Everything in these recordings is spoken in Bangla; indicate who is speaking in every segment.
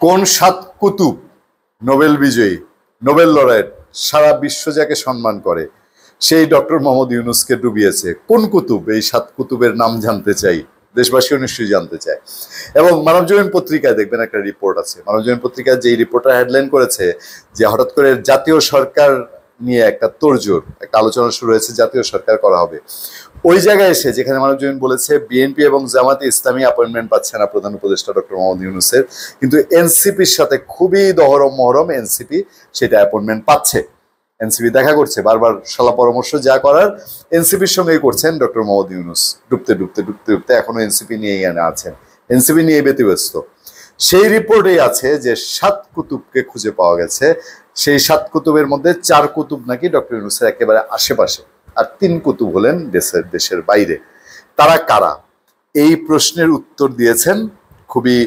Speaker 1: কোন সাত কুতুব নোবেল বিজয়ী, নোবেল লরেট, সারা বিশ্ব যাকে সম্মান করে সেই ডক্টর মোহাম্মদ ইউনূসকে ডুবিয়েছে? কোন কুতুব? এই সাত কুতুবের নাম জানতে চাই, দেশবাসীও নিশ্চয়ই জানতে চায়। এবং মানবজমিন পত্রিকায় দেখবেন একটা রিপোর্ট আছে, মানবজমিন পত্রিকায় যে রিপোর্টটা হেডলাইন করেছে যে হঠাৎ করে জাতীয় সরকার নিয়ে একটা তোড়জোড়, একটা আলোচনা শুরু হয়েছে, জাতীয় সরকার করা হবে। ওই জায়গায় এসে যেখানে মানবজমিন বলেছে বিএনপি এবং জামাতে ইসলামী অ্যাপয়েন্টমেন্ট পাচ্ছে না প্রধান উপদেষ্টা ডক্টর মোহাম্মদ ইউনূসের, কিন্তু এনসিপির সাথে খুবই দহরম মহরম এনসিপি সেটা অ্যাপয়েন্টমেন্ট পাচ্ছে। এনসিপি দেখা করছে, বারবার সলা পরামর্শ যা করার এনসিপির সঙ্গেই করছেন ডক্টর মোহাম্মদ ইউনূস। ডুবতে ডুবতে ডুবতে ডুবতে এখনো এনসিপি নিয়েই আছেন, এনসিপি নিয়ে ব্যতিব্যস্ত। সেই রিপোর্টেই আছে যে সাত কুতুবকে খুঁজে পাওয়া গেছে। সেই সাত কুতুবের মধ্যে চার কুতুব নাকি ডক্টর ইউনূসের একেবারে আশেপাশে, আর তিন কুতুব হলেন দেশের বাইরে। তারা কারা? এই প্রশ্নের উত্তর দিয়েছেন খুবই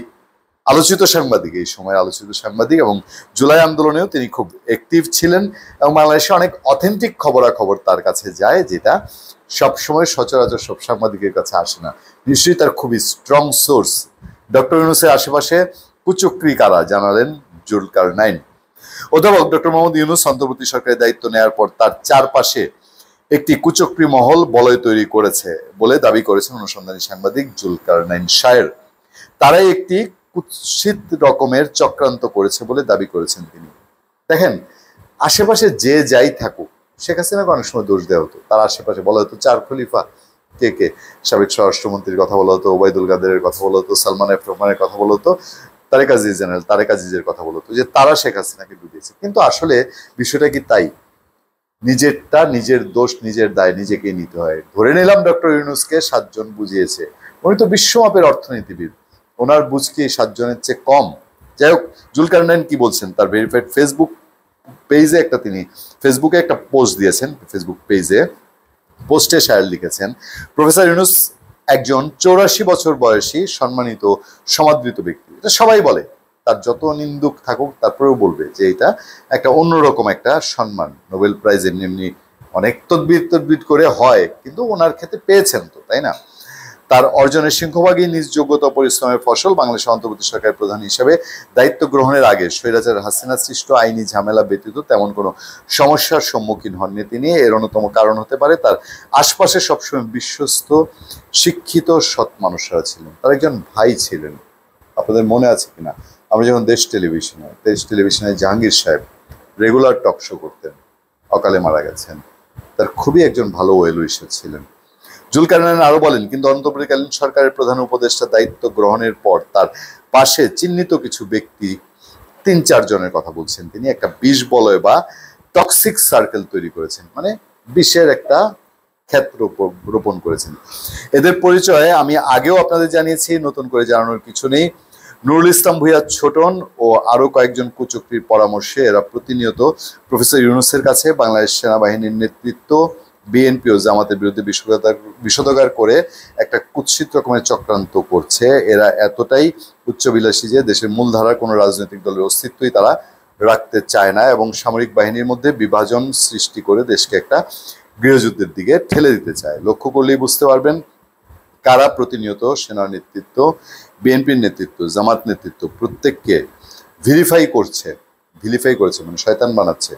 Speaker 1: আলোচিত সাংবাদিক, এই সময় আলোচিত সাংবাদিক, এবং জুলাই আন্দোলনেও তিনি খুব অ্যাক্টিভ ছিলেন এবং বাংলাদেশে অনেক অথেন্টিক খবরাখবর তার কাছে যায়, যেটা সবসময় সচরাচর সব সাংবাদিকের কাছে আসে না। নিশ্চয়ই তার খুবই স্ট্রং সোর্স। ডক্টর ইউনূসের আশেপাশে কুচক্রী কারা জানালেন জুলকারনাইন। অধ্যাপক ডক্টর মোহাম্মদ ইউনূস অন্তর্বর্তী সরকারের দায়িত্ব নেওয়ার পর তার চারপাশে একটি কুচক্রী মহল বলয় তৈরি করেছে বলে দাবি করেছেন অনুসন্ধানী সাংবাদিক জুলকারনাইন শায়ের। তারাই একটি কুৎসিত রকমের চক্রান্ত করেছে বলে দাবি করেছেন তিনি। দেখেন, আশেপাশে যে যাই থাকুক, শেখ হাসিনাকে অনেক সময় দোষ দেওয়া হতো, তার আশেপাশে বলা হতো চার খলিফা কে কে, সাবেক স্বরাষ্ট্রমন্ত্রীর কথা বলা হতো, ওবায়দুল কাদেরের কথা বলা হতো, সালমান এফ রহমানের কথা বলা হতো, তারেক আজিজ জেনারেল তারেক আজিজের কথা বলা হতো, যে তারা শেখ হাসিনাকে ডুবিয়েছে। কিন্তু আসলে বিষয়টা কি তাই? নিজেরটা, নিজের দোষ, নিজের দায় নিজেকেই নিতে হয়। ধরে নিলাম ডক্টর ইউনূসকে সাতজন বুঝিয়েছে, উনি তো বিশ্বমাপের অর্থনীতিবিদ, ওনার বুঝ কি সাতজনের চেয়ে কম? যাই হোক, জুলকারনাইন কি বলছেন তার ভেরিফাইড ফেসবুক পেজে তিনি ফেসবুকে একটা পোস্ট দিয়েছেন। ফেসবুক পেজে পোস্টে শায়ের লিখেছেন, প্রফেসর ইউনূস একজন 84 বছর বয়সী সম্মানিত সমাদৃত ব্যক্তি। এটা সবাই বলে, তার যত নিন্দুক থাকুক তারপরেও বলবে যে এটা একটা অন্যরকম একটা সম্মান। নোবেল প্রাইজ এমনি এমনি অনেক তদবির করে হয়, কিন্তু ওনার ক্ষেত্রে পেয়েছেন তো, তাই না? তার অর্জনের সিংহভাগই নিজ যোগ্যতা পরিশ্রমের ফসল। বাংলাদেশের অন্তর্বর্তী সরকারের প্রধান হিসেবে দায়িত্ব গ্রহণের আগে স্বৈরাচার হাসিনা সৃষ্ট আইনি ঝামেলা ব্যতীত তেমন কোনো সমস্যার সম্মুখীন হননি তিনি। এর অন্যতম কারণ হতে পারে তার আশপাশে সবসময় বিশ্বস্ত, শিক্ষিত, সৎ মানুষরা ছিলেন। তার একজন ভাই ছিলেন, আপনাদের মনে আছে কিনা, আমরা যখন দেশ টেলিভিশনে জাহাঙ্গীর সাহেব রেগুলার টক শো করতেন, অকালে মারা গেছেন। তার খুবই একজন ভালো ওয়েল উইশার ছিলেন। জুলকারনাইন আরো বলেন, কিন্তু অন্তর্বর্তীকালীন সরকারের প্রধান উপদেষ্টা দায়িত্ব গ্রহণের পর তার পাশে চিহ্নিত কিছু ব্যক্তি, 3-4 জনের কথা বলছেন তিনি, একটা বিষ বলয় বা টক্সিক সার্কেল তৈরি করেছেন, মানে বিষের একটা ক্ষেত্র রোপণ করেছেন। এদের পরিচয়ে আমি আগেও আপনাদের জানিয়েছি, নতুন করে জানানোর কিছু নেই। নুরুল ইসলাম ভূঁইয়া ছোটন ও আরো কয়েকজন কুচক্রীর পরামর্শে এরা প্রতিনিয়ত প্রফেসর ইউনূসের কাছে বাংলাদেশ সেনাবাহিনীর নেতৃত্ব, বিএনপি ও জামাতের বিরুদ্ধে বিষোদগার করে একটা কুৎসিত রকমের চক্রান্ত করছে। এরা এতটাই উচ্চবিলাসী যে দেশের মূলধারার কোনো রাজনৈতিক দলের অস্তিত্বই তারা রাখতে চায় না এবং সামরিক বাহিনীর মধ্যে বিভাজন সৃষ্টি করে দেশকে একটা গৃহযুদ্ধের দিকে ঠেলে দিতে চায়। লক্ষ্য করলেই বুঝতে পারবেন কারা প্রতিনিয়ত সেনা নেতৃত্ব, বিএনপির নেতৃত্ব, জামাত নেতৃত্ব প্রত্যেককে ভিলিফাই করেছে, মানে শয়তান বানাচ্ছে,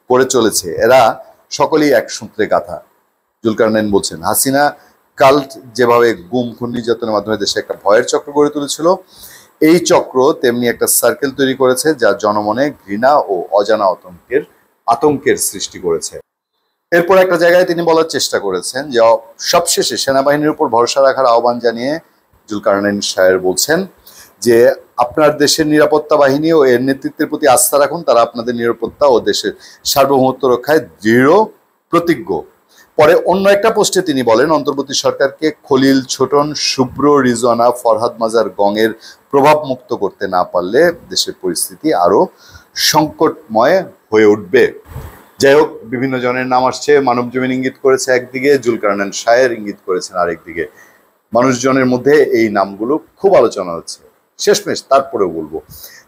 Speaker 1: করে চলেছে। এরা সকলেই এক সূত্রে গাথা। জুলকারনাইন বলছেন, হাসিনা কাল্ট যেভাবে গুম খুন নির্যাতনের মাধ্যমে দেশে একটা ভয়ের চক্র গড়ে তুলেছিল, এই চক্র তেমনি একটা সার্কেল তৈরি করেছে যা জনমনে ঘৃণা ও অজানা আতঙ্কের সৃষ্টি করেছে। এরপর একটা জায়গায় তিনি বলার চেষ্টা করেছেন যে সবশেষে সেনাবাহিনীর উপর ভরসা রাখার আহ্বান জানিয়ে জুলকারনাইন শায়ের বলছেন যে আপনার দেশের নিরাপত্তা বাহিনী ও এর নেতৃত্বের প্রতি আস্থা রাখুন, তারা আপনাদের নিরাপত্তা ও দেশের সার্বভৌমত্ব রক্ষায় দৃঢ় প্রতিজ্ঞ। পরে অন্য একটা পোস্টে তিনি বলেন, অন্তর্বর্তী সরকারকে খলিল, ছোটন, শুভ্র, রিজওয়ানা, ফরহাদ মাজার গঙের প্রভাব মুক্ত করতে না পারলে দেশের পরিস্থিতি আরো সংকটময় হয়ে উঠবে। যাই হোক, বিভিন্ন জনের নাম আসছে। মানবজমিন ইঙ্গিত করেছে একদিকে, জুলকারনাইন শায়ের ইঙ্গিত করেছেন আরেকদিকে। মানুষজনের মধ্যে এই নামগুলো খুব আলোচনা হচ্ছে। শেষমেশ তারপরেও বলবো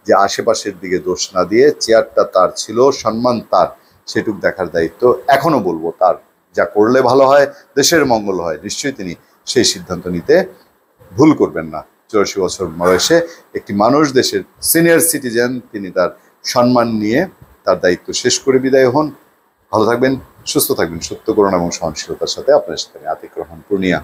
Speaker 1: যে আশেপাশের দিকে দোষ না দিয়ে চেয়ারটা তার ছিল, সম্মান তার, সেটুক দেখার দায়িত্ব এখনো বলবো তার। যা করলে ভালো হয়, দেশের মঙ্গল হয়, নিশ্চয়ই তিনি সেই সিদ্ধান্ত নিতে ভুল করবেন না। 84 বছর বয়সে একটি মানুষ, দেশের সিনিয়র সিটিজেন, তিনি তার সম্মান নিয়ে তার দায়িত্ব শেষ করে বিদায় হন। ভালো থাকবেন, সুস্থ থাকবেন, সত্য করুন এবং সহনশীলতার সাথে আপনার সাথে আতিক রহমান পূর্ণিয়া।